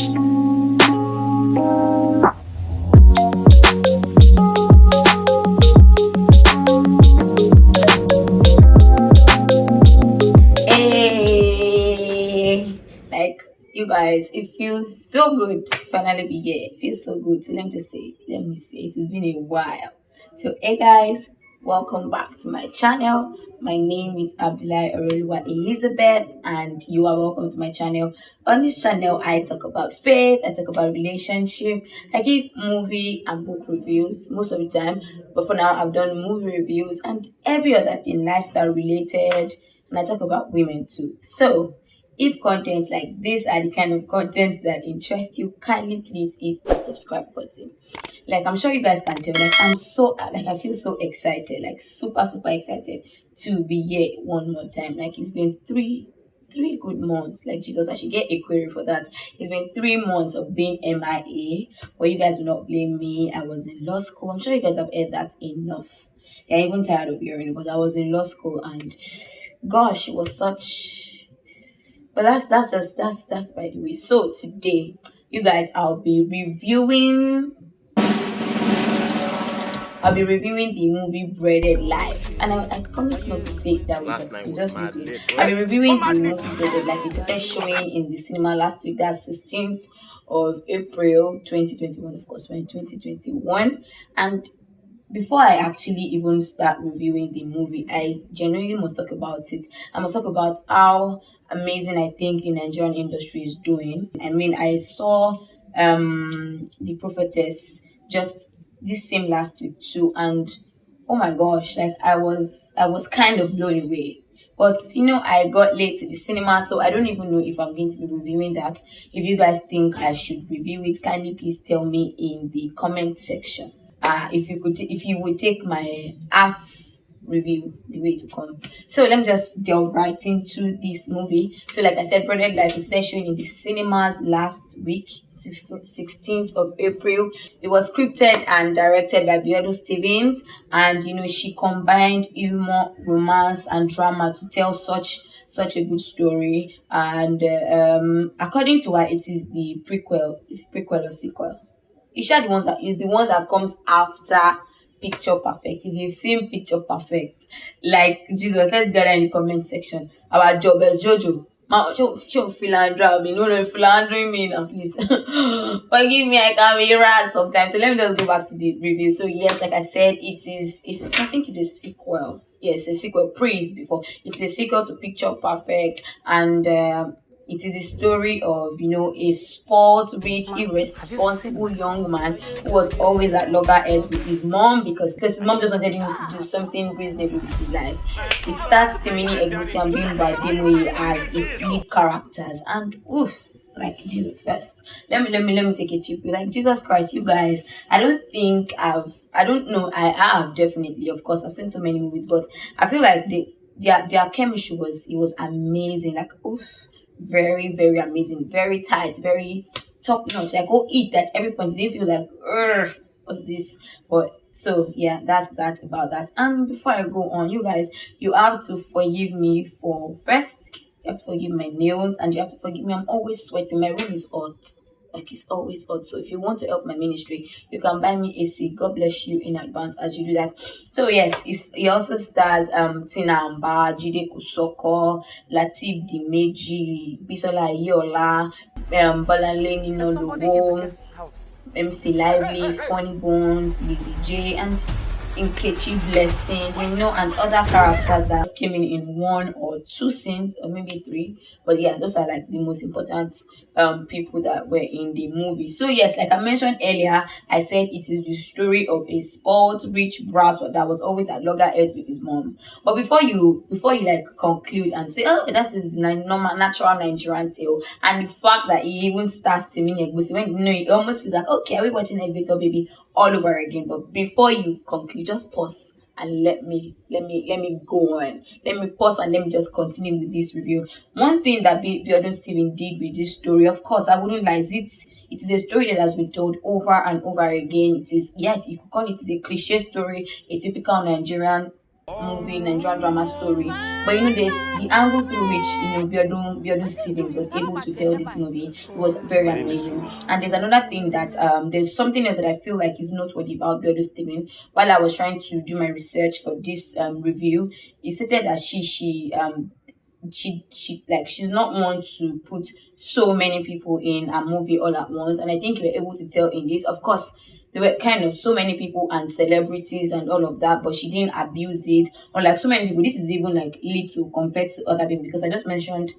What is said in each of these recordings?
You guys, it feels so good to finally be here. It feels so good. So let me just say it. Let me say it. It's been a while. So hey guys, welcome back to my channel. My name is Bisola Elizabeth, and you are welcome to my channel. On this channel, I talk about faith, I talk about relationship, I give movie and book reviews most of the time. But for now, I've done movie reviews and every other thing lifestyle related, and I talk about women too. So if contents like this are the kind of contents that interest you, kindly please hit the subscribe button. Like I'm sure you guys can tell, I feel so excited, like super excited to be here one more time. Like it's been three good months. Like Jesus, I should get a query for that. It's been 3 months of being MIA. But you guys will not blame me. I was in law school. I'm sure you guys have heard that enough. Yeah, I'm even tired of hearing it, but I was in law school and gosh, it was such, but that's by the way. So today, you guys, I'll be reviewing the movie Breaded Life, and I promise not to say it that way, but I'm just used to it. I'll be reviewing the movie Breaded Life. It started showing in the cinema last week. That's 16th of April 2021. Of course, we're in 2021, and before I actually even start reviewing the movie, I genuinely must talk about it. I must talk about how amazing I think the Nigerian industry is doing. I mean, I saw the prophetess just this same last week too, and oh my gosh, like I was kind of blown away. But I got late to the cinema, so I don't even know if I'm going to be reviewing that. If you guys think I should review it, kindly please tell me in the comment section. If you would take my half review the way to come. So let me just delve right into this movie. So like I said, Breaded Life is there showing in the cinemas last week, 16th of April. It was scripted and directed by Biodun, and she combined humor, romance, and drama to tell such a good story. And according to her, it is the prequel. Is it prequel or sequel? Isha is the one that comes after Picture Perfect. If you've seen Picture Perfect, like Jesus, let's get in the comment section. Our job as Jojo. Show philandra me. No, philandering me now, please. Forgive me, I can be raz sometimes. So let me just go back to the review. So yes, like I said, I think it's a sequel. Yes, a sequel. Praise before. It's a sequel to Picture Perfect, and it is the story of, a spoiled, rich, irresponsible young man who was always at loggerheads with his mom because his mom just wanted him to do something reasonable with his life. It stars Timini Egbuson and Bimbo Ademoye as its lead characters, and oof, like Jesus first. Let me take a chip. Like Jesus Christ, you guys. I don't know. I have definitely, of course, I've seen so many movies, but I feel like their chemistry was amazing. Like oof, very very amazing, very tight, very top notch. Like eat that every point. You feel like what's this? But so yeah, that's about that. And before I go on, you guys, you have to forgive me for first. You have to forgive my nails, and you have to forgive me. I'm always sweating. My room is hot. Like it's always hot. So if you want to help my ministry, you can buy me AC. God bless you in advance as you do that. So yes, he also stars Tina Mbah, Jide Kusoko, Lateef Dimeji, Bisola Aiyeola, Bolanle Nino, MC Lively, Funny Bones, Lizzie J, and Nkechi Blessing, and other characters that came in one or two scenes, or maybe three. But yeah, those are like the most important people that were in the movie. So yes, like I mentioned earlier, I said it is the story of a spoiled rich brat that was always at loggerheads with his mom. But before you like conclude and say, oh, that is normal natural Nigerian tale, and the fact that he even stars Timini Egbuson, when it almost feels like, okay, are we watching Elevator Baby all over again? But before you conclude, just pause and let me go on. Let me pause and let me just continue with this review. One thing that Biodun did with this story, of course, I wouldn't lie, it is a story that has been told over and over again. It is, yeah, you could call it is a cliche story, a typical Nigerian movie, Nigerian drama story. But there's the angle through which Biodun Stevens was able to tell this movie was very amazing. And there's another thing that there's something else that I feel like is noteworthy about Biodun Stevens. While I was trying to do my research for this review, it stated that she's not one to put so many people in a movie all at once, and I think you were able to tell in this. Of course, there were kind of so many people and celebrities and all of that, but she didn't abuse it. Unlike so many people, this is even like little compared to other people, because I just mentioned,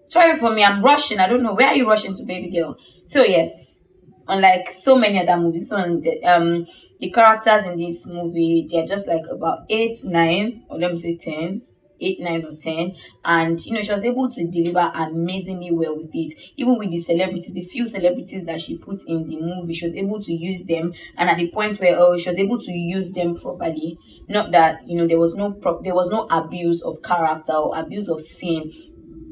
sorry for me, I'm rushing, I don't know, where are you rushing to, baby girl? So yes, unlike so many other movies, this one, the characters in this movie, they're just like about 8 9, or let me say 10, 8 9 or 10. And she was able to deliver amazingly well with it. Even with the celebrities, the few celebrities that she put in the movie, she was able to use them, and at the point where she was able to use them properly. Not that there was no abuse of character or abuse of scene.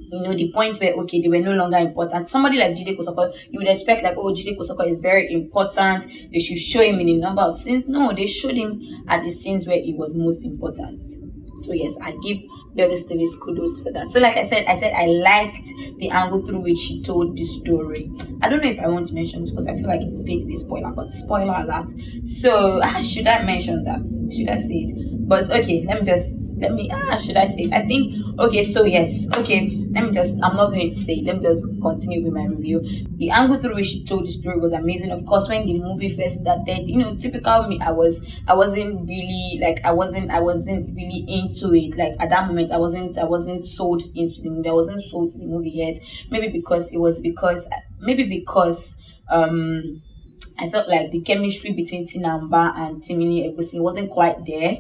The points where, okay, they were no longer important. Somebody like Jide Kosoko, you would expect like, oh, Jide Kosoko is very important, they should show him in a number of scenes. No, they showed him at the scenes where it was most important. So yes, I give Biodun Stevens kudos for that. So like I said I liked the angle through which she told the story. I don't know if I want to mention it because I feel like it's going to be a spoiler, but spoiler alert. So should I mention that? Should I say it? But okay, should I say it? I think, okay, so yes, okay, I'm not going to say it. Let me just continue with my review. The angle through which she told the story was amazing. Of course, when the movie first started, typical me, I wasn't really like, I wasn't really into it. Like at that moment, I wasn't sold into the movie. I wasn't sold to the movie yet. Maybe because I felt like the chemistry between Tina and Mbah and Timini Egbuson wasn't quite there.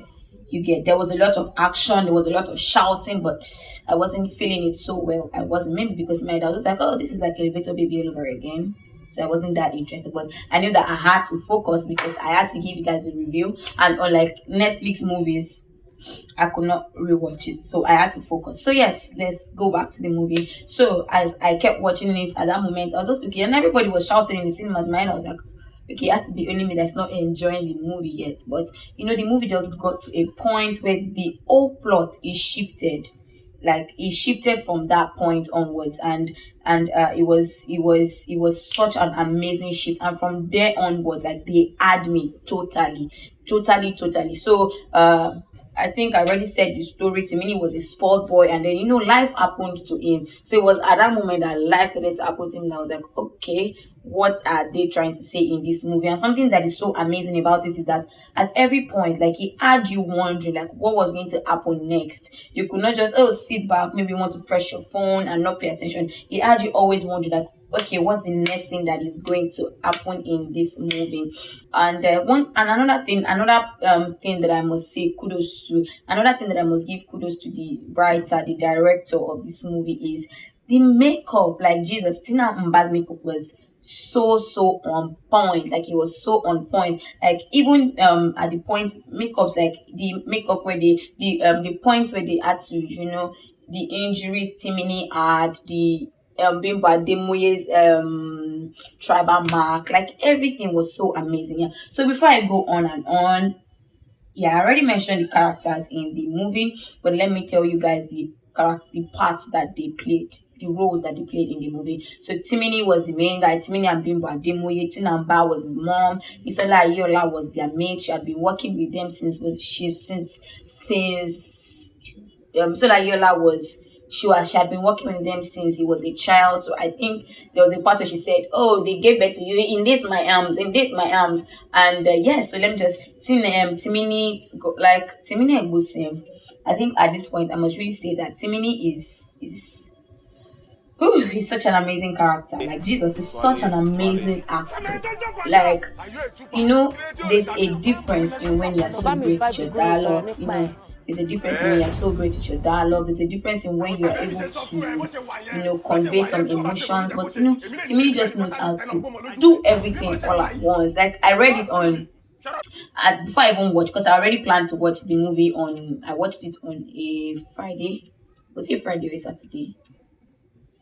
There was a lot of action, there was a lot of shouting, but I wasn't feeling it so well. I wasn't, maybe because my dad was like, oh, this is like Elevator Baby all over again. So I wasn't that interested, but I knew that I had to focus because I had to give you guys a review. And unlike Netflix movies, I could not rewatch it, so I had to focus. So yes, let's go back to the movie. So as I kept watching it at that moment, I was just okay, and everybody was shouting in the cinemas. Mind, I was like, okay, it has to be only me that's not enjoying the movie yet. But the movie just got to a point where the whole plot is shifted. Like it shifted from that point onwards, and it was such an amazing shift. And from there onwards, like they had me totally. So I think I already said the story. Timini was a spoiled boy, and then life happened to him. So it was at that moment that life started to happen to him, and I was like, okay, what are they trying to say in this movie? And something that is so amazing about it is that at every point, like, he had you wondering like what was going to happen next. You could not just sit back, maybe want to press your phone and not pay attention. He had you always wondering like, okay, what's the next thing that is going to happen in this movie? And another thing that I must say kudos to, another thing that I must give kudos to the writer, the director of this movie, is the makeup. Like, Jesus, Tina Mbah's makeup was so on point. Like, it was so on point. Like, even at the point, makeups, like the makeup where the points where they had to, the injuries Timini had, the Bimbo Ademoye's tribal mark, like everything was so amazing. Yeah. So before I go on and on, yeah, I already mentioned the characters in the movie, but let me tell you guys the parts that they played, the roles that they played in the movie. So Timini was the main guy. Timini and Bimbo Ademoye. Tina and Mbah was his mom. Bisola Aiyeola was their maid. She had been working with them since Bisola Aiyeola she had been working with them since he was a child. So I think there was a part where she said, oh, they gave birth to you in this my arms. And yes, so let me just Timini Egbuson. I think at this point I must really say that Timini is he's such an amazing character. Like, Jesus is such an amazing actor. Like, there's a difference in when you're so great at your dialogue. There's a difference in when you're so great at your dialogue. There's a difference in when you're able to, convey some emotions. But Timini just knows how to do everything all at once. Like, I read it on before I even watched, because I already planned to watch the movie I watched it on a Friday. Was it Friday or Saturday?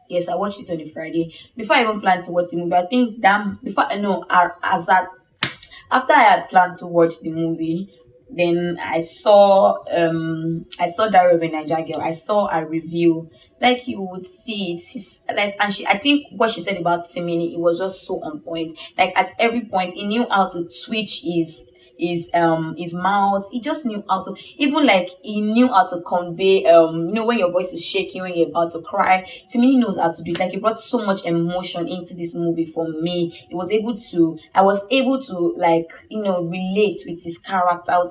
Yes, I watched it on a Friday. Before I even planned to watch the movie, I think after I had planned to watch the movie, Then I saw Diary of a Niger Girl. I saw a review. Like you would see it. She's like, and I think what she said about Timini, it was just so on point. Like at every point, he knew how to twitch his mouth. He just knew how to, even like he knew how to convey, when your voice is shaking, when you're about to cry. Timini knows how to do it. Like he brought so much emotion into this movie for me. I was able to, like, relate with his character. I was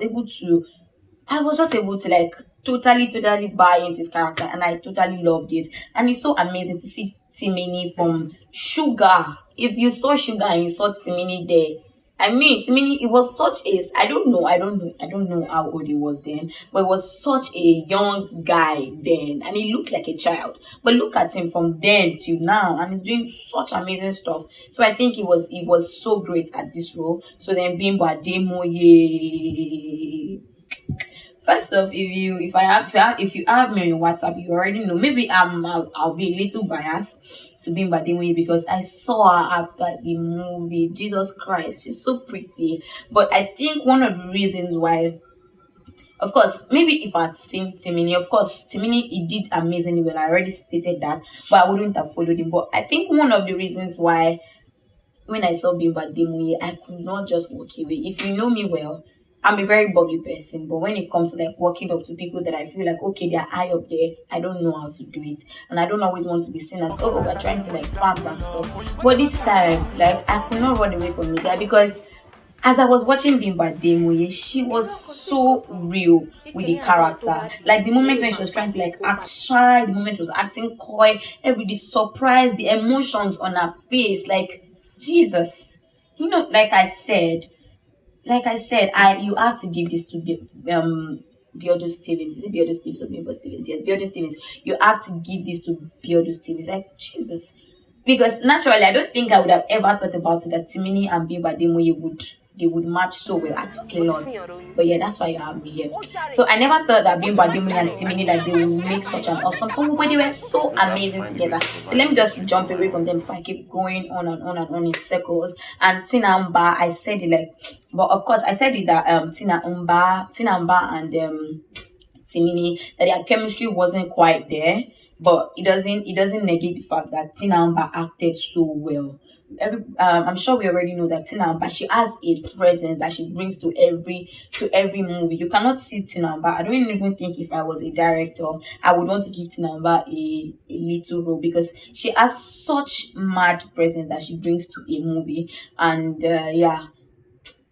just able to, like, totally buy into his character, and I totally loved it. And it's so amazing to see Timini from Sugar. If you saw Sugar and you saw Timini there, I mean, Timini, it was such a, I don't know how old he was then, but it was such a young guy then, and he looked like a child. But look at him from then till now, and he's doing such amazing stuff. So I think he was so great at this role. So then Bimbo Ademoye. First off, if you have me on WhatsApp, you already know. Maybe I'll be a little biased to Bimba Ademoye because I saw her after the movie. Jesus Christ, she's so pretty. But I think one of the reasons why, of course, maybe if I'd seen Timini, of course, Timini, he did amazingly well. I already stated that, but I wouldn't have followed him. But I think one of the reasons why, when I saw Bimba Ademoye, I could not just walk away. If you know me well, I'm a very bubbly person, but when it comes to like walking up to people that I feel like, okay, they're high up there, I don't know how to do it. And I don't always want to be seen as, oh, we're trying to like farms and stuff. But this time, like, I could not run away from the guy because as I was watching Bimba Ademoye, she was so real with the character. Like the moment when she was trying to like act shy, the moment she was acting coy, the surprise, the emotions on her face, like Jesus. Like I said, I you had to give this to Biodun Stevens. Is it Biodun Stevens or Bimbo Stevens? Yes, Biodun Stevens. You have to give this to Biodun Stevens. Like Jesus. Because naturally, I don't think I would have ever thought about it that Timini and Bimbo Ademoye would match so well. I talk a lot. But yeah, that's why you have me here. So I never thought that Bimbo Ademoye and Timini, that they would make such an awesome couple, but they were so amazing together. So let me just jump away from them before I keep going on and on and on in circles. And Tina Mbah, I said it like, but of course I said it that Tina Mbah and Timini, that their chemistry wasn't quite there, but it doesn't negate the fact that Tina Mbah acted so well. I'm sure we already know that Tina Mbah, she has a presence that she brings to every movie. You cannot see Tina Mbah. I don't even think if I was a director, I would want to give Tina Mbah a little role because she has such mad presence that she brings to a movie. And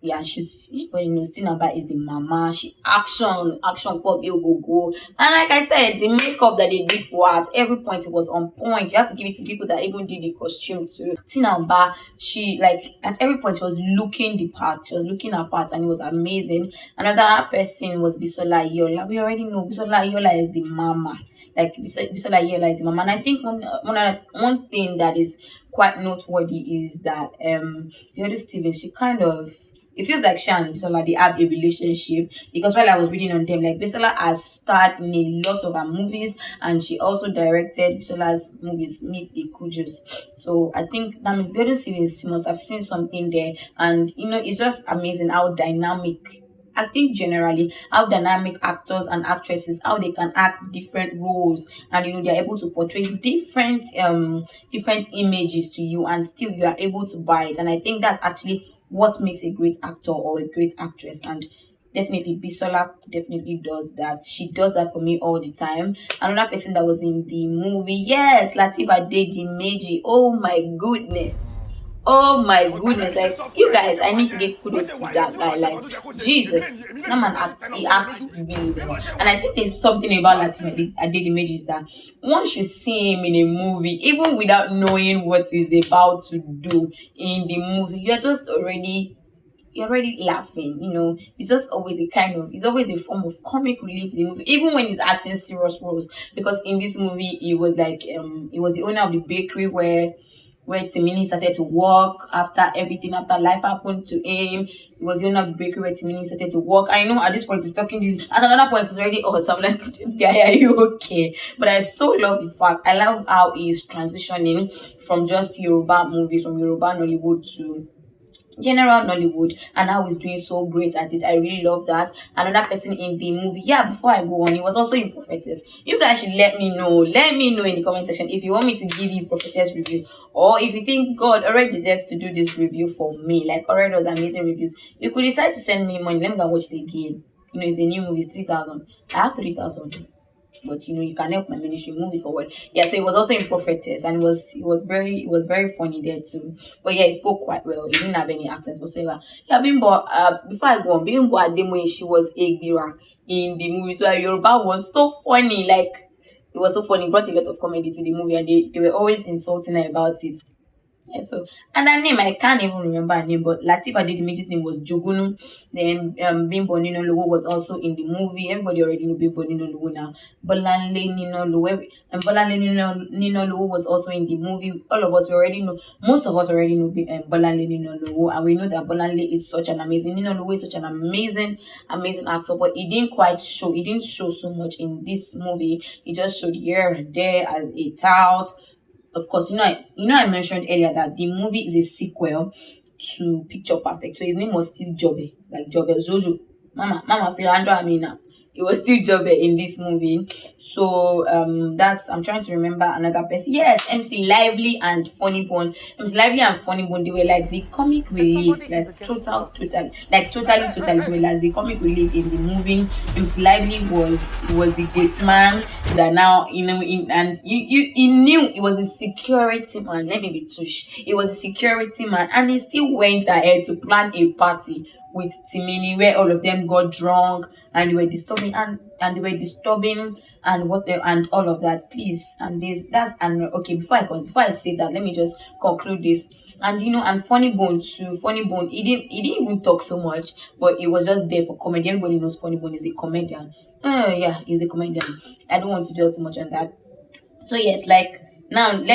yeah, she's, Tinamba is the mama. She action pop go. And like I said, the makeup that they did for her at every point, it was on point. You have to give it to people that even did the costume too. Tinamba, she, like, at every point she was looking the part. She was looking her part, and it was amazing. Another person was Bisola Aiyeola. We already know Bisola Aiyeola is the mama. Like Bisola Aiyeola is the mama. And I think one thing that is quite noteworthy is that the other Stevens, she kind of, it feels like she and Bisola, they have a relationship, because while I was reading on them, like, Bisola has starred in a lot of her movies, and she also directed Bisola's movies, Meet the Kujus. So I think that means Biodun Stevens, she must have seen something there. And it's just amazing how dynamic, I think generally, how dynamic actors and actresses, how they can act different roles, and they're able to portray different images to you, and still you are able to buy it. And I think that's actually what makes a great actor or a great actress. And definitely Bisola definitely does that. She does that for me all the time. Another person that was in the movie, yes, Lateef Adedimeji. Oh my goodness, like, you guys, I need to give kudos to that guy. Like, Jesus, that man he acts really well. And I think there's something about Lateef Adedimeji is that once you see him in a movie, even without knowing what he's about to do in the movie, you're already laughing. It's just always it's always a form of comic relief to the movie, even when he's acting serious roles. Because in this movie, he was like, he was the owner of the bakery where Timini started to work after life happened to him. It was the owner of the bakery where Timini started to work. I know at this point he's talking this, at another point it's already hot. So I'm like, this guy, are you okay? But I so love the fact, I love how he's transitioning from just Yoruba movies, from Yoruba Nollywood to general Nollywood, and how he's doing so great at it. I really love that. Another person in the movie, yeah, before I go on, he was also in Prophetess. You guys should let me know in the comment section if you want me to give you Prophetess review, or if you think God already deserves to do this review for me, like already does amazing reviews. You could decide to send me money. Let me go and watch it again. It's a new movie, it's 3,000. I have 3,000, but you can help my ministry move it forward. Yeah, so it was also in Prophetess, and it was very funny there too. But yeah, he spoke quite well. He didn't have any accent whatsoever. Yeah, Bimbo, before I go on, Bimbo Ademoye, she was Egbira in the movie. So Yoruba was so funny, like it was so funny. It brought a lot of comedy to the movie, and they were always insulting her about it. Yeah, so, and her name, I can't even remember her name, but Latif Adedimeji's name was Jugunu. Then Bimbo Nino Luwo was also in the movie. Everybody already know Bimbo Nino Luwo now. Bolanle Nino Luwo, and Bolanle Nino Luwo was also in the movie. All of us already know, most of us already know Bolanle Nino Luwo, and we know that Bolanle is such an amazing, Nino Luwo is such an amazing actor, but he didn't show so much in this movie. He just showed here and there as a tout. Of course, I mentioned earlier that the movie is a sequel to Picture Perfect. So his name was still Jobe, like Jobe Jojo. Mama Philandra Amina. It was still Jobe in this movie. So I'm trying to remember another person. Yes, MC Lively and Funny Bone. MC Lively and Funny Bone, they were like the comic relief, like totally, they were like the comic relief in the movie. MC Lively was the gate man that now and you knew it was a security man. Let me be tush. It was a security man, and he still went ahead to plan a party with Timini where all of them got drunk and they were disturbing and they were disturbing and and all of that. Please, and this that's and okay. Before I say that, let me just conclude this. And and Funny Bone too. Funny Bone, he didn't even talk so much, but it was just there for comedy. Everybody knows Funny Bone is a comedian. Yeah, he's a comedian. I don't want to dwell too much on that. So yes, like now one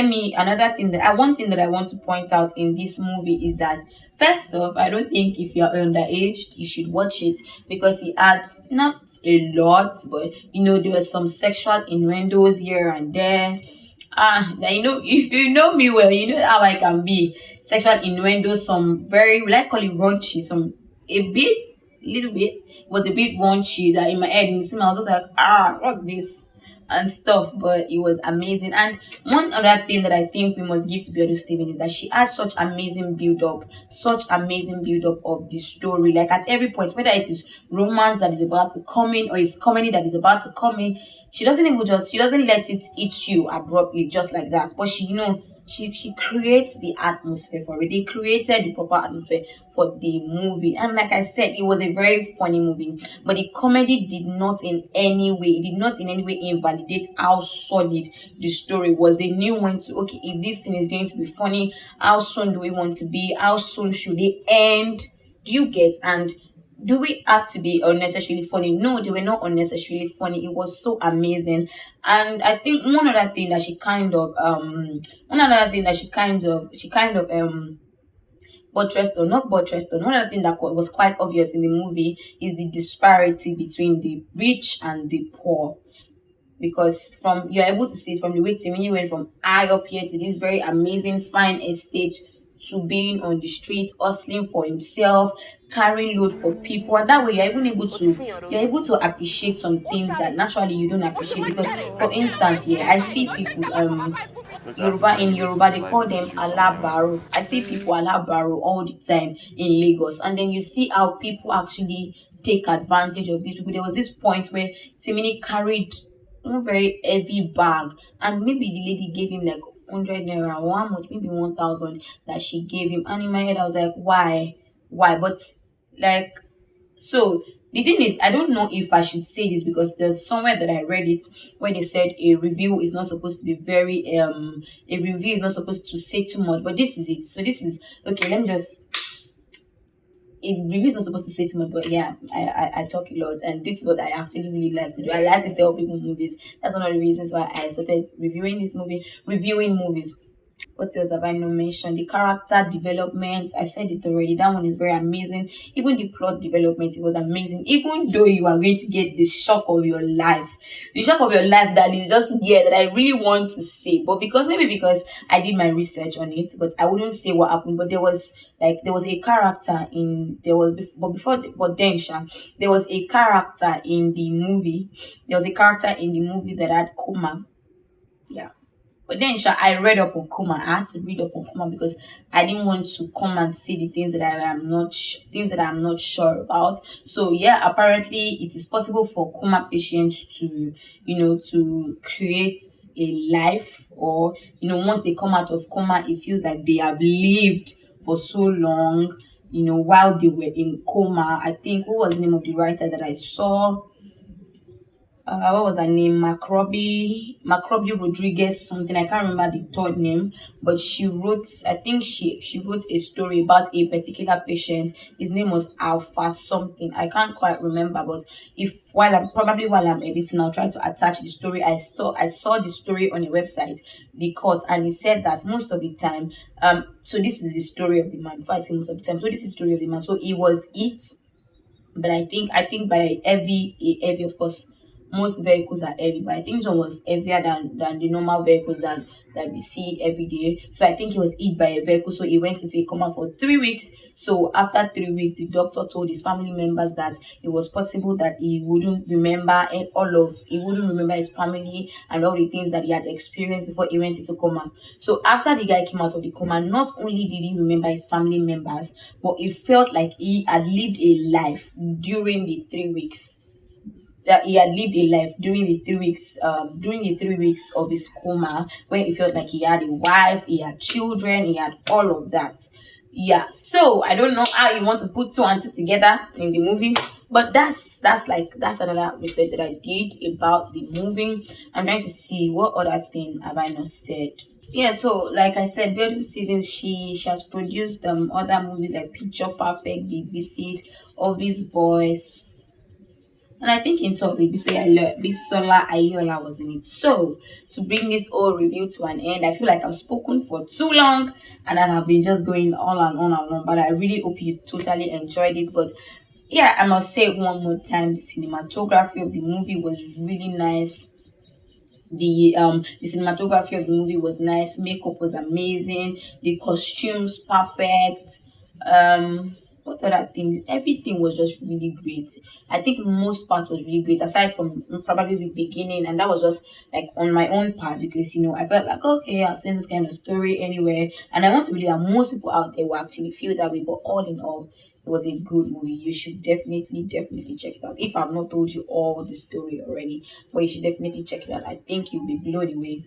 thing that I want to point out in this movie is that first off, I don't think if you're underage you should watch it, because he adds not a lot, but there were some sexual innuendos here and there. If you know me well, you know how I can be. Sexual innuendos, some very, like, call it raunchy, some a bit, little bit, was a bit raunchy, that in my head, in the cinema, I was just like, what's this? And stuff, but it was amazing. And one other thing that I think we must give to Biodun Steven is that she had such amazing build up of the story. Like at every point, whether it is romance that is about to come in or it's comedy that is about to come in, she doesn't let it eat you abruptly just like that. But she creates the atmosphere for it. They created the proper atmosphere for the movie, and like I said, it was a very funny movie. But the comedy did not in any way invalidate how solid the story was. They knew when to, okay, if this scene is going to be funny, how soon do we want to be? How soon should it end? Do you get? And do we have to be unnecessarily funny? No, they were not unnecessarily funny. It was so amazing. And I think one other thing that she kind of buttressed or not buttressed on, one other thing that was quite obvious in the movie is the disparity between the rich and the poor. Because you're able to see it from the way Timini went from high up here to this very amazing fine estate, to being on the streets, hustling for himself, carrying load for people, and that way you're able to appreciate some things that naturally you don't appreciate. Because for instance, I see people Yoruba they call them alabaro. I see people alabaro all the time in Lagos, and then you see how people actually take advantage of these people. There was this point where Timini carried a very heavy bag, and maybe the lady gave him like 100 naira or how much, maybe 1,000 that she gave him. And in my head I was like, why? But like, so the thing is, I don't know if I should say this, because there's somewhere that I read it where they said a review is not supposed to be a review is not supposed to say too much, but this is it. So this is okay. Let me just. A review is not supposed to say too much, but yeah, I talk a lot, and this is what I actually really like to do. I like to tell people movies. That's one of the reasons why I started reviewing movies. What else have I not mentioned? The character development, I said it already. That one is very amazing. Even the plot development, it was amazing. Even though you are going to get the shock of your life, the shock of your life that is just here that I really want to say. But because I did my research on it, but I wouldn't say what happened. But there was a character in there was but before but then Sha, there was a character in the movie. There was a character in the movie that had coma. Yeah, but then, I read up on coma. I had to read up on coma because I didn't want to come and see the things that things that I'm not sure about. So yeah, apparently it is possible for coma patients to, to create a life, or once they come out of coma, it feels like they have lived for so long. While they were in coma. I think, what was the name of the writer that I saw? What was her name? Macrobi Rodriguez something. I can't remember the third name, but she wrote. I think she wrote a story about a particular patient. His name was Alpha something. I can't quite remember, but if while I'm editing, I'll try to attach the story. I saw the story on a website, the court, and it said that most of the time, so this is the story of the man. If I say most of the time, so this is the story of the man. So it was it, but I think by heavy, of course, most vehicles are heavy, but I think this one was heavier than the normal vehicles that we see every day. So I think he was hit by a vehicle, so he went into a coma for 3 weeks. So after 3 weeks, the doctor told his family members that it was possible that he wouldn't remember his family and all the things that he had experienced before he went into coma. So after the guy came out of the coma, not only did he remember his family members, but it felt like he had lived a life during the 3 weeks, that he had lived a life during the 3 weeks of his coma, when he felt like he had a wife, he had children, he had all of that. Yeah, so I don't know how you want to put two and two together in the movie, but that's another research that I did about the movie. I'm trying to see what other thing have I not said. Yeah, so like I said, Biodun Stevens, she has produced other movies like Picture Perfect, The Visit, Office Voice, and I think in top Bisola Aiyeola was in it. So to bring this whole review to an end, I feel like I've spoken for too long and then I've been just going on and on and on. But I really hope you totally enjoyed it. But yeah, I must say it one more time, the cinematography of the movie was really nice. The cinematography of the movie was nice, makeup was amazing, the costumes perfect. What other things? Everything was just really great. I think most part was really great, aside from probably the beginning, and that was just like on my own part, because I felt like, okay, I've seen this kind of story anywhere, and I want to believe that most people out there will actually feel that way. But all in all, it was a good movie. You should definitely check it out. If I've not told you all the story already, but you should definitely check it out. I think you'll be blown away.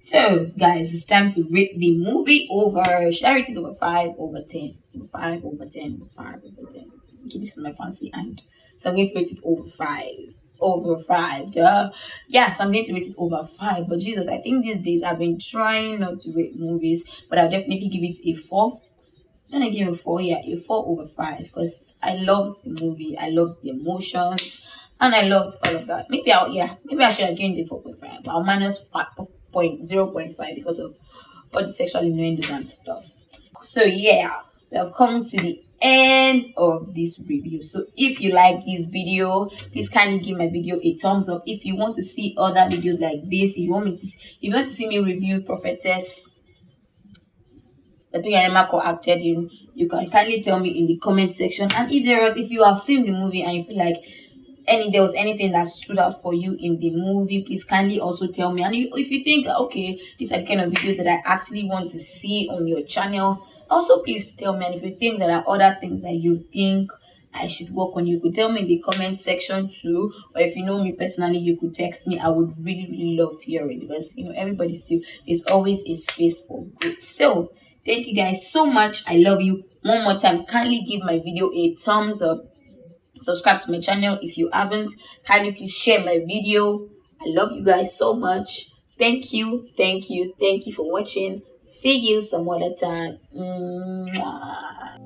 So, guys, it's time to rate the movie over. Should I rate it over 5 over 10? Over 5 over 10. Over 5 over 10. Okay, this is my fancy hand. So, I'm going to rate it over 5. Over 5. Duh. Yeah, so I'm going to rate it over 5. But Jesus, I think these days I've been trying not to rate movies, but I'll definitely give it a 4. I'm gonna give it 4, yeah, a 4 over 5, because I loved the movie, I loved the emotions, and I loved all of that. Maybe I should have given it 4.5, but I'll minus 0.5 because of all the sexual innuendos and stuff. So yeah, we have come to the end of this review. So if you like this video, please kindly give my video a thumbs up. If you want to see other videos like this, if you want to see me review Prophetess that Emma acted in, you can kindly tell me in the comment section. And if you have seen the movie and you feel like there was anything that stood out for you in the movie, please kindly also tell me. And if you think, okay, these are the kind of videos that I actually want to see on your channel, also please tell me. And if you think there are other things that you think I should work on, you could tell me in the comment section too. Or if you know me personally, you could text me. I would really love to hear it, because everybody still is always a space for good. So thank you guys so much. I love you. One more time, kindly give my video a thumbs up. Subscribe to my channel if you haven't. Kindly please share my video. I love you guys so much. Thank you for watching. See you some other time. Mwah.